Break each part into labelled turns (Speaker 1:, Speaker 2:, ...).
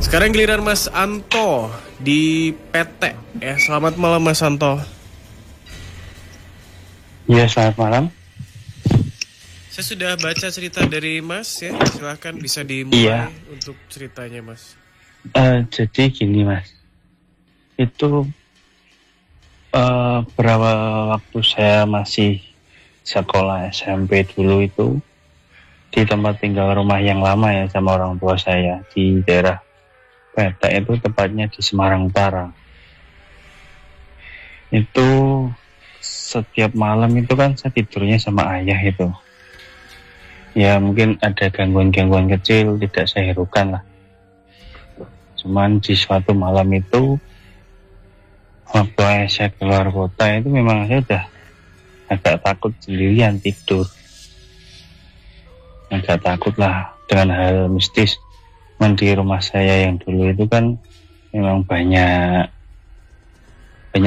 Speaker 1: Sekarang giliran Mas Anto di PT. Ya, selamat malam Mas Anto.
Speaker 2: Ya, selamat malam.
Speaker 1: Saya sudah baca cerita dari Mas ya. Silahkan bisa dimulai untuk ceritanya Mas.
Speaker 2: Jadi gini Mas. Itu berapa waktu saya masih sekolah SMP dulu itu di tempat tinggal rumah yang lama ya sama orang tua saya di daerah Peta, itu tepatnya di Semarang Utara. Itu setiap malam itu kan saya tidurnya sama ayah itu. Ya mungkin ada gangguan-gangguan kecil, tidak saya hiraukan lah. Cuman di suatu malam itu waktu saya keluar kota itu memang saya udah agak takut sendirian tidur. Agak takut lah dengan hal mistis. Di rumah saya yang dulu itu kan memang banyak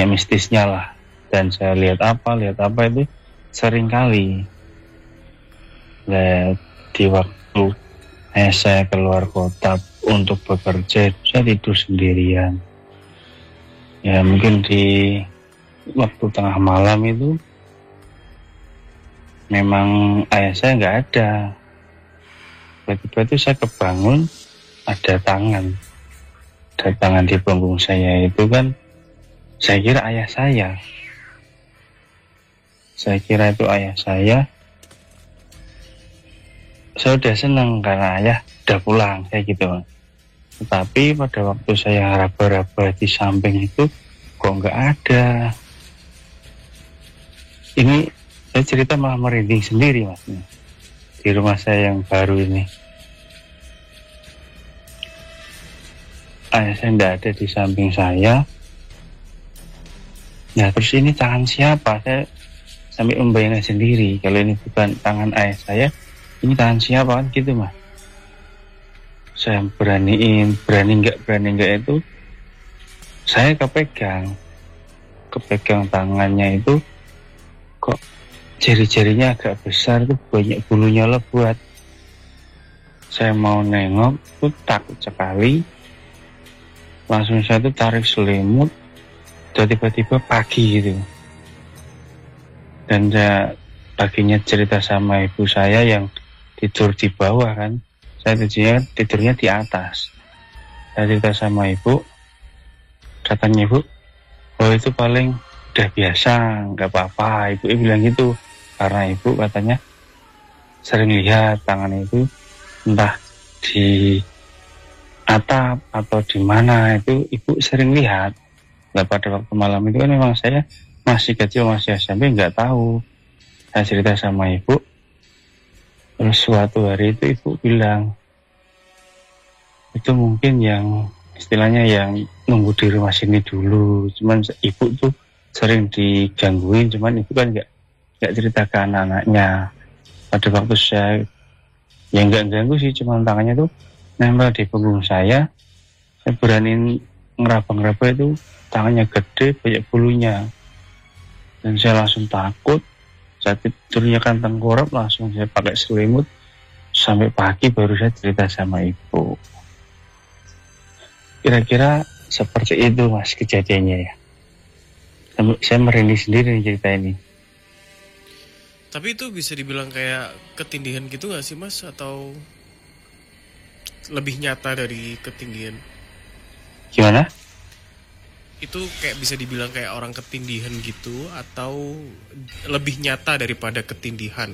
Speaker 2: mistisnya lah. Dan saya lihat apa itu sering kali. Di waktu saya keluar kota untuk bekerja, saya tidur sendirian. Ya mungkin di waktu tengah malam itu memang ayah saya nggak ada. Tiba-tiba itu saya kebangun, ada tangan di punggung saya itu kan, saya kira ayah saya. Saya kira itu ayah saya. Saya udah senang karena ayah udah pulang, kayak gitu. Tetapi pada waktu saya raba-raba di samping itu kok nggak ada. Ini saya cerita malah merinding sendiri Mas, di rumah saya yang baru ini. Ayah saya tidak ada di samping saya. Nah terus ini tangan siapa? Saya sampai membayangkan sendiri kalau ini bukan tangan ayah saya, ini tangan siapa kan gitu Mas. Saya berani nggak itu, saya kepegang tangannya itu, kok jari-jarinya agak besar tuh, banyak bulunya lebat. Saya mau nengok tuh takut sekali. Langsung saya tuh tarik selimut, dan tiba-tiba pagi gitu. Dan saya paginya cerita sama ibu saya yang tidur di bawah kan. Saya tidurnya di atas. Saya cerita sama ibu, katanya ibu, oh itu paling udah biasa, nggak apa-apa. Ibu bilang gitu, karena ibu katanya sering lihat tangan itu entah di atap atau di mana itu ibu sering lihat. Nah pada waktu malam itu kan memang saya masih kecil, masih SMP, nggak tahu. Saya cerita sama ibu, terus suatu hari itu ibu bilang, itu mungkin yang istilahnya yang nunggu di rumah sini dulu. Cuman ibu tuh sering digangguin, cuman ibu kan nggak cerita ke anak-anaknya. Pada waktu saya yang nggak ganggu sih, cuman tangannya tuh nempel di punggung saya berani ngeraba-ngeraba itu, tangannya gede, banyak bulunya. Dan saya langsung takut. Saya tidurnya kan tengkurap, langsung saya pakai selimut. Sampai pagi baru saya cerita sama ibu. Kira-kira seperti itu Mas kejadiannya ya. Saya merinding sendiri nih cerita ini.
Speaker 1: Tapi itu bisa dibilang kayak ketindihan gitu gak sih Mas? Atau lebih nyata dari ketindihan?
Speaker 2: Gimana?
Speaker 1: Itu kayak bisa dibilang kayak orang ketindihan gitu, atau lebih nyata daripada ketindihan?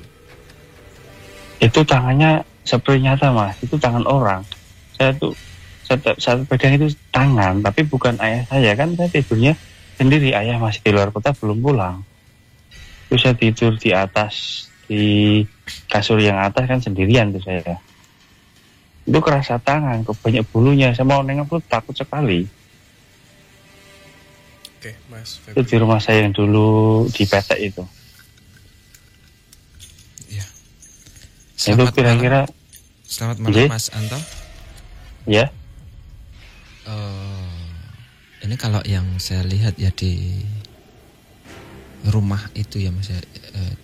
Speaker 2: Itu tangannya seperti nyata Mas, itu tangan orang. Saya pegang itu tangan, tapi bukan ayah saya kan. Saya tidurnya sendiri, ayah masih di luar kota belum pulang. Terus saya tidur di atas, di kasur yang atas kan sendirian tuh saya. Itu kerasa tangan, kok banyak bulunya. Saya mau nengok tuh takut sekali.
Speaker 1: Oke, Mas.
Speaker 2: Itu di rumah saya yang dulu di Petek itu.
Speaker 3: Ya.
Speaker 2: Itu kira-kira.
Speaker 3: Selamat malam Mas Anto.
Speaker 2: Ya.
Speaker 3: Ini kalau yang saya lihat ya di rumah itu ya Mas,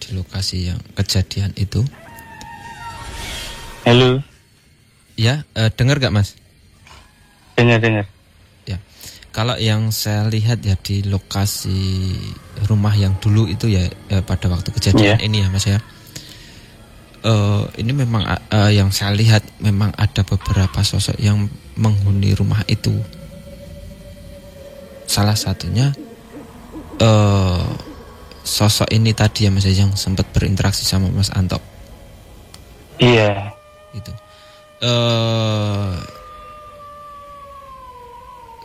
Speaker 3: di lokasi yang kejadian itu.
Speaker 2: Halo.
Speaker 3: Ya, dengar gak Mas?
Speaker 2: Dengar.
Speaker 3: Ya. Kalau yang saya lihat ya di lokasi rumah yang dulu itu ya, pada waktu kejadian ini ya Mas ya. Ini memang yang saya lihat memang ada beberapa sosok yang menghuni rumah itu. Salah satunya sosok ini tadi ya Mas yang sempat berinteraksi sama Mas Anto.
Speaker 2: Iya.
Speaker 3: Itu.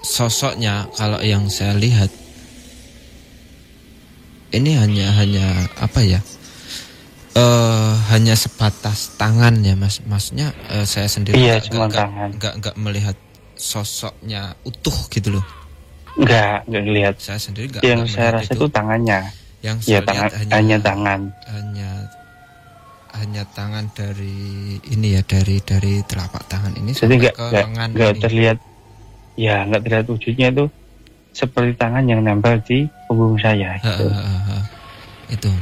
Speaker 3: Sosoknya kalau yang saya lihat ini hanya apa ya? Hanya sebatas tangan ya Mas. Maksudnya saya sendiri enggak melihat sosoknya utuh gitu loh.
Speaker 2: Enggak lihat.
Speaker 3: Saya sendiri enggak.
Speaker 2: Yang saya rasa itu tangannya.
Speaker 3: Yang saya lihat
Speaker 2: hanya tangan.
Speaker 3: Hanya tangan dari ini ya, dari telapak tangan ini.
Speaker 2: Jadi enggak terlihat. Ya enggak terlihat wujudnya itu seperti tangan yang nempel di punggung saya. Gitu.
Speaker 3: Itu.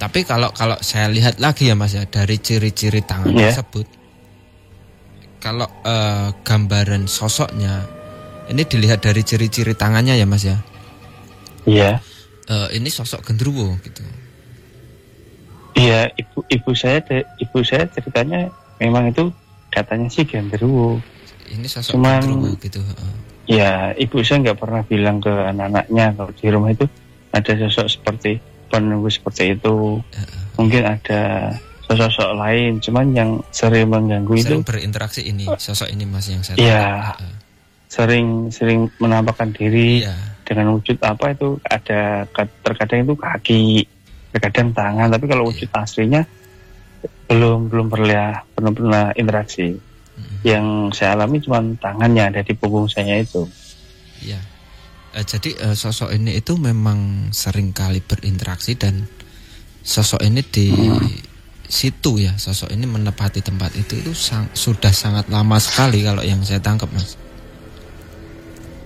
Speaker 3: Tapi kalau saya lihat lagi ya Mas ya, dari ciri-ciri tangan tersebut, kalau gambaran sosoknya ini dilihat dari ciri-ciri tangannya ya Mas ya.
Speaker 2: Iya.
Speaker 3: Ini sosok genderuwo gitu.
Speaker 2: Iya, ibu saya ceritanya memang itu katanya sih genderuwo.
Speaker 3: Ini sosok genderuwo gitu.
Speaker 2: Ya, ibu saya nggak pernah bilang ke anak-anaknya kalau di rumah itu ada sosok seperti penunggu seperti itu. Mungkin ada sosok lain, cuman yang sering mengganggu
Speaker 3: sering
Speaker 2: itu
Speaker 3: berinteraksi ini sosok ini Mas yang saya
Speaker 2: sering menampakkan diri dengan wujud apa itu, ada terkadang itu kaki, terkadang tangan, tapi kalau wujud aslinya belum pernah interaksi. Yang saya alami cuma tangannya ada di punggung saya itu.
Speaker 3: Iya. Jadi sosok ini itu memang sering kali berinteraksi dan sosok ini di situ ya, sosok ini menempati tempat itu sudah sangat lama sekali kalau yang saya tangkap Mas.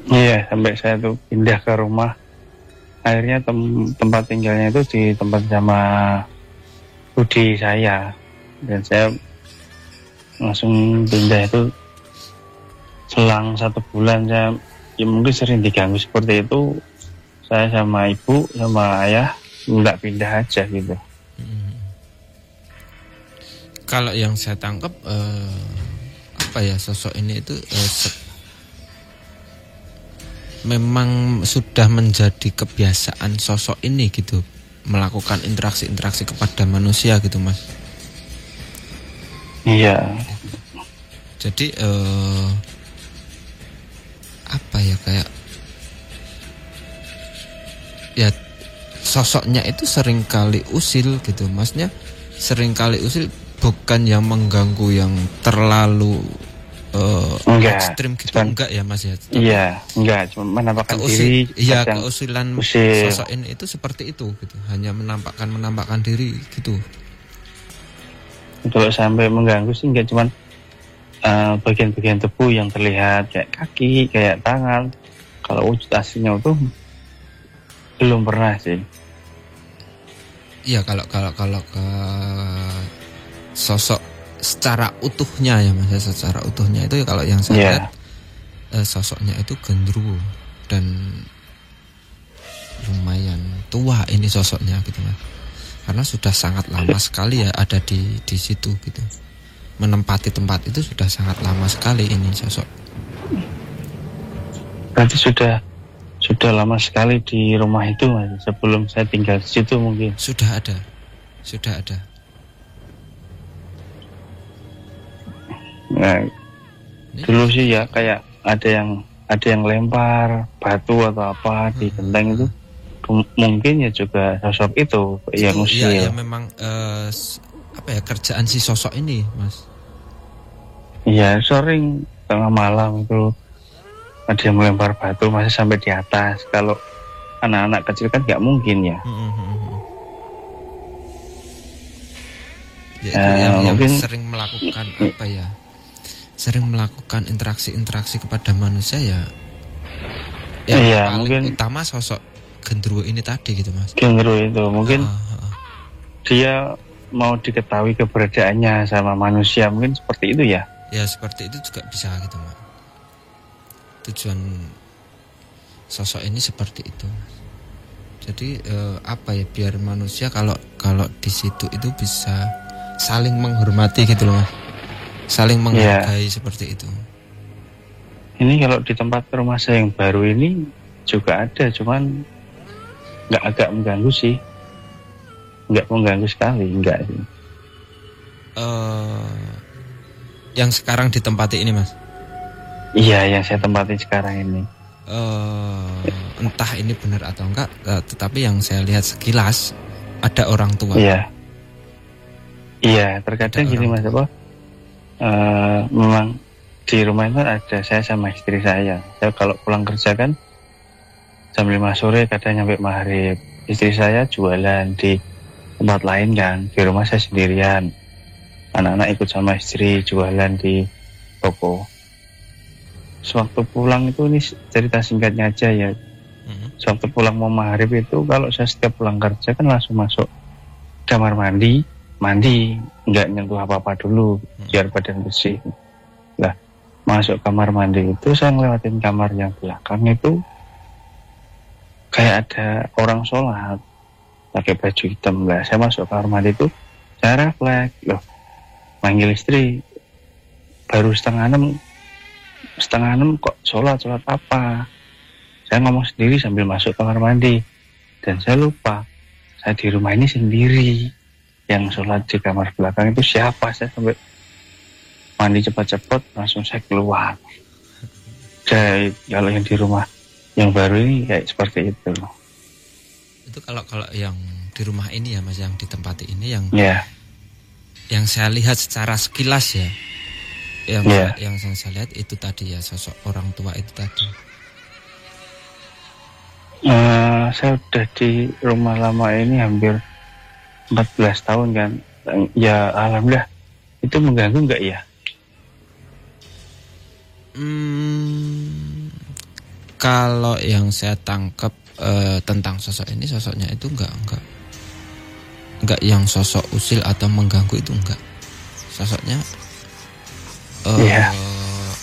Speaker 2: Iya, sampai saya tuh pindah ke rumah, akhirnya tempat tinggalnya itu di tempat sama budi saya, dan saya langsung pindah itu selang 1 bulan. Saya mungkin sering diganggu seperti itu, saya sama ibu sama ayah nggak pindah aja gitu.
Speaker 3: Kalau yang saya tangkap apa ya, sosok ini itu memang sudah menjadi kebiasaan sosok ini gitu, melakukan interaksi kepada manusia gitu Mas.
Speaker 2: Iya.
Speaker 3: Jadi apa ya, kayak ya sosoknya itu sering kali usil gitu, Masnya sering kali usil, bukan yang mengganggu yang terlalu ekstrim gitu, enggak ya Mas ya?
Speaker 2: Iya, enggak, cuma menampakkan diri.
Speaker 3: Iya, keusilan sosok ini itu seperti itu gitu, hanya menampakkan diri gitu.
Speaker 2: Kalau sampai mengganggu sih enggak, cuman bagian-bagian tubuh yang terlihat kayak kaki, kayak tangan. Kalau wujud aslinya itu belum pernah sih.
Speaker 3: Iya, kalau ke sosok secara utuhnya ya Mas, secara utuhnya itu ya, kalau yang saya lihat sosoknya itu genderuwo dan lumayan tua ini sosoknya gitu Mas. Karena sudah sangat lama sekali ya ada di situ gitu. Menempati tempat itu sudah sangat lama sekali ini sosok.
Speaker 2: Berarti sudah lama sekali di rumah itu Mas, sebelum saya tinggal di situ mungkin.
Speaker 3: Sudah ada.
Speaker 2: Nah, dulu sih ya kayak ada yang lempar batu atau apa di genteng itu, mungkin ya juga sosok itu yang usil.
Speaker 3: Iya, memang apa ya, kerjaan si sosok ini Mas.
Speaker 2: Iya, sering tengah malam itu ada yang melempar batu masih sampai di atas. Kalau anak-anak kecil kan nggak mungkin ya.
Speaker 3: Yang
Speaker 2: mungkin
Speaker 3: sering melakukan apa ya, sering melakukan interaksi kepada manusia ya.
Speaker 2: Iya,
Speaker 3: paling
Speaker 2: mungkin
Speaker 3: utama sosok genderuwo ini tadi gitu Mas.
Speaker 2: Genderuwo itu mungkin dia mau diketahui keberadaannya sama manusia, mungkin seperti itu ya.
Speaker 3: Ya seperti itu juga bisa gitu Mas. tujuan sosok ini seperti itu. Jadi apa ya, biar manusia kalau di situ itu bisa saling menghormati gitu loh Mas. Saling menghargai seperti itu.
Speaker 2: Ini kalau di tempat rumah saya yang baru ini juga ada, cuman nggak agak mengganggu sih. Nggak mengganggu sekali, enggak sih.
Speaker 3: Yang sekarang ditempati ini Mas?
Speaker 2: Iya, yang saya tempati sekarang ini.
Speaker 3: Entah ini benar atau enggak, tetapi yang saya lihat sekilas ada orang tua.
Speaker 2: Iya, terkadang gini Mas, apa? Memang di rumah itu ada saya sama istri saya. Saya kalau pulang kerja kan jam 5 sore kadang nyampe maghrib. Istri saya jualan di tempat lain kan, di rumah saya sendirian. Anak-anak ikut sama istri jualan di toko. Sewaktu pulang itu, ini cerita singkatnya aja ya. Sewaktu pulang mau maghrib itu, kalau saya setiap pulang kerja kan langsung masuk kamar mandi, nggak nyentuh apa-apa dulu, biar badan bersih. Lah, masuk kamar mandi itu saya ngelewatin kamar yang belakang itu, kayak ada orang sholat pakai baju hitam. Lah, saya masuk kamar mandi itu, saya refleks, loh, manggil istri, baru setengah enam kok sholat apa? Saya ngomong sendiri sambil masuk kamar mandi, dan saya lupa saya di rumah ini sendiri. Yang sholat di kamar belakang itu siapa? Saya sampai mandi cepat-cepat langsung saya keluar. Kalau yang di rumah yang baru ini kayak seperti itu.
Speaker 3: Itu kalau yang di rumah ini ya Mas, yang ditempati ini yang saya lihat secara sekilas ya. Yang saya lihat itu tadi ya, sosok orang tua itu tadi.
Speaker 2: Saya udah di rumah lama ini hampir 14 tahun kan. Ya alhamdulillah. Itu mengganggu enggak ya?
Speaker 3: Kalau yang saya tangkap tentang sosok ini, sosoknya itu enggak yang sosok usil atau mengganggu, itu enggak. Sosoknya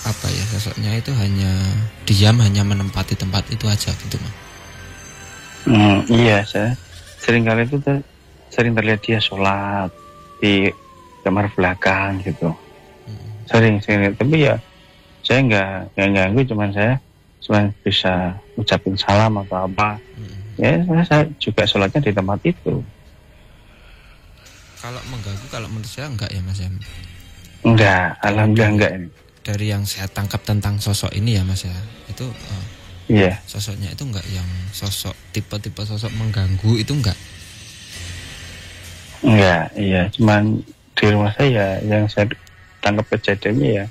Speaker 3: apa ya, sosoknya itu hanya diam, hanya menempati tempat itu aja gitu Mas.
Speaker 2: Iya, saya sering kali itu sering terlihat dia sholat di kamar belakang gitu. Sering, tapi ya saya nggak ganggu, cuman saya cuma bisa ucapin salam atau apa. Ya saya juga sholatnya di tempat itu.
Speaker 3: Kalau mengganggu, kalau menurut saya enggak ya Mas ya.
Speaker 2: Enggak, alhamdulillah enggak ini.
Speaker 3: Dari yang saya tangkap tentang sosok ini ya Mas ya, itu sosoknya itu enggak yang sosok tipe-tipe sosok mengganggu, itu enggak.
Speaker 2: Enggak, iya, cuman di rumah saya yang saya tangkap kejadiannya ya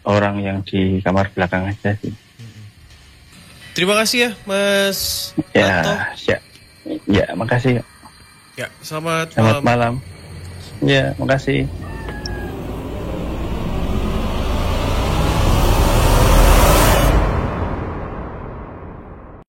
Speaker 2: orang yang di kamar belakang aja sih.
Speaker 1: Terima kasih ya Mas Anto.
Speaker 2: Ya, makasih.
Speaker 1: Ya, selamat
Speaker 2: malam. Ya, makasih.